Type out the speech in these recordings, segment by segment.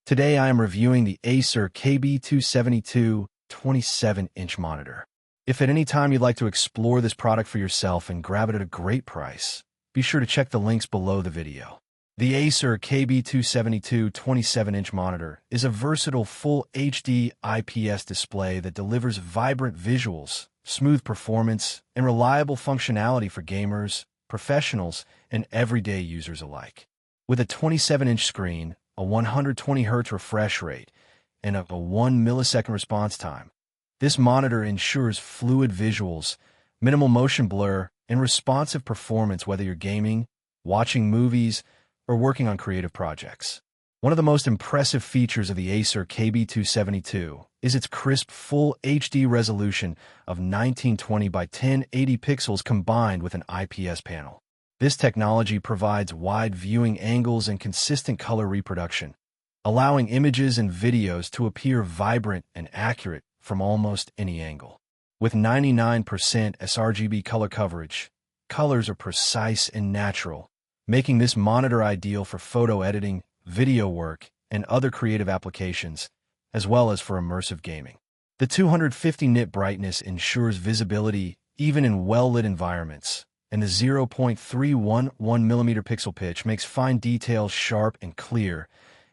Today I am reviewing the Acer KB272 27-inch monitor. If at any time you'd like to explore this product for yourself and grab it at a great price, be sure to check the links below the video. The Acer KB272 27-inch monitor is a versatile full HD IPS display that delivers vibrant visuals, smooth performance, and reliable functionality for gamers, professionals, and everyday users alike. With a 27-inch screen, a 120Hz refresh rate, and a 1 millisecond response time, this monitor ensures fluid visuals, minimal motion blur, and responsive performance whether you're gaming, watching movies, or working on creative projects. One of the most impressive features of the Acer KB272 is its crisp full HD resolution of 1920 by 1080 pixels combined with an IPS panel. This technology provides wide viewing angles and consistent color reproduction, allowing images and videos to appear vibrant and accurate from almost any angle. With 99% sRGB color coverage, colors are precise and natural, making this monitor ideal for photo editing, video work, and other creative applications, as well as for immersive gaming. The 250 nit brightness ensures visibility even in well-lit environments, and the 0.311mm pixel pitch makes fine details sharp and clear,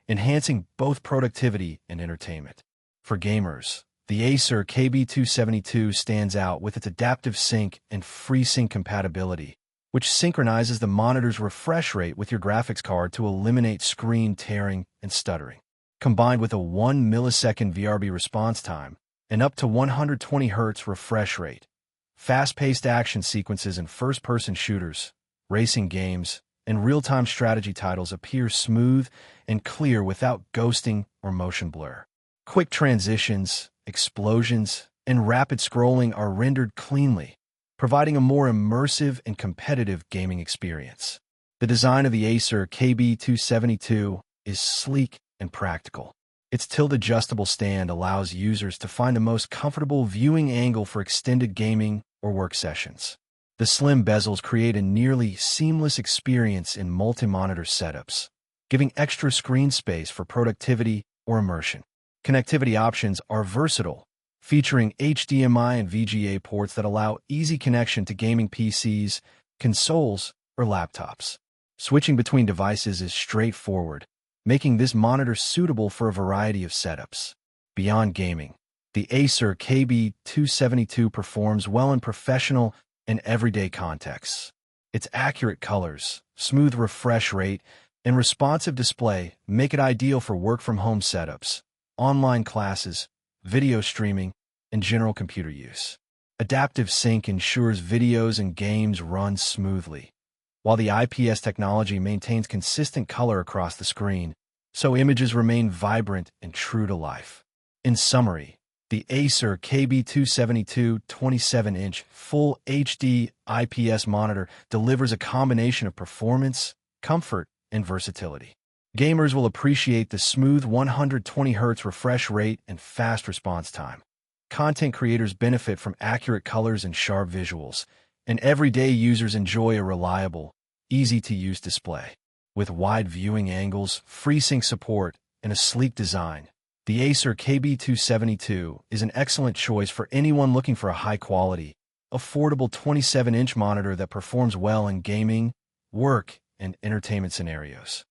enhancing both productivity and entertainment. For gamers, the Acer KB272 stands out with its adaptive sync and FreeSync compatibility, which synchronizes the monitor's refresh rate with your graphics card to eliminate screen tearing and stuttering. Combined with a 1 millisecond VRB response time and up to 120Hz refresh rate, fast-paced action sequences in first-person shooters, racing games, and real-time strategy titles appear smooth and clear without ghosting or motion blur. Quick transitions, explosions, and rapid scrolling are rendered cleanly, providing a more immersive and competitive gaming experience. The design of the Acer KB272 is sleek and practical. Its tilt-adjustable stand allows users to find the most comfortable viewing angle for extended gaming or work sessions. The slim bezels create a nearly seamless experience in multi-monitor setups, giving extra screen space for productivity or immersion. Connectivity options are versatile, featuring HDMI and VGA ports that allow easy connection to gaming PCs, consoles, or laptops. Switching between devices is straightforward, making this monitor suitable for a variety of setups. Beyond gaming, the Acer KB272 performs well in professional and everyday contexts. Its accurate colors, smooth refresh rate, and responsive display make it ideal for work-from-home setups, online classes, video streaming, and general computer use. Adaptive sync ensures videos and games run smoothly, while the IPS technology maintains consistent color across the screen, so images remain vibrant and true to life. In summary, the Acer KB272 27-inch Full HD IPS monitor delivers a combination of performance, comfort, and versatility. Gamers will appreciate the smooth 120Hz refresh rate and fast response time. Content creators benefit from accurate colors and sharp visuals, and everyday users enjoy a reliable, easy-to-use display. With wide viewing angles, FreeSync support, and a sleek design, the Acer KB272 is an excellent choice for anyone looking for a high-quality, affordable 27-inch monitor that performs well in gaming, work, and entertainment scenarios.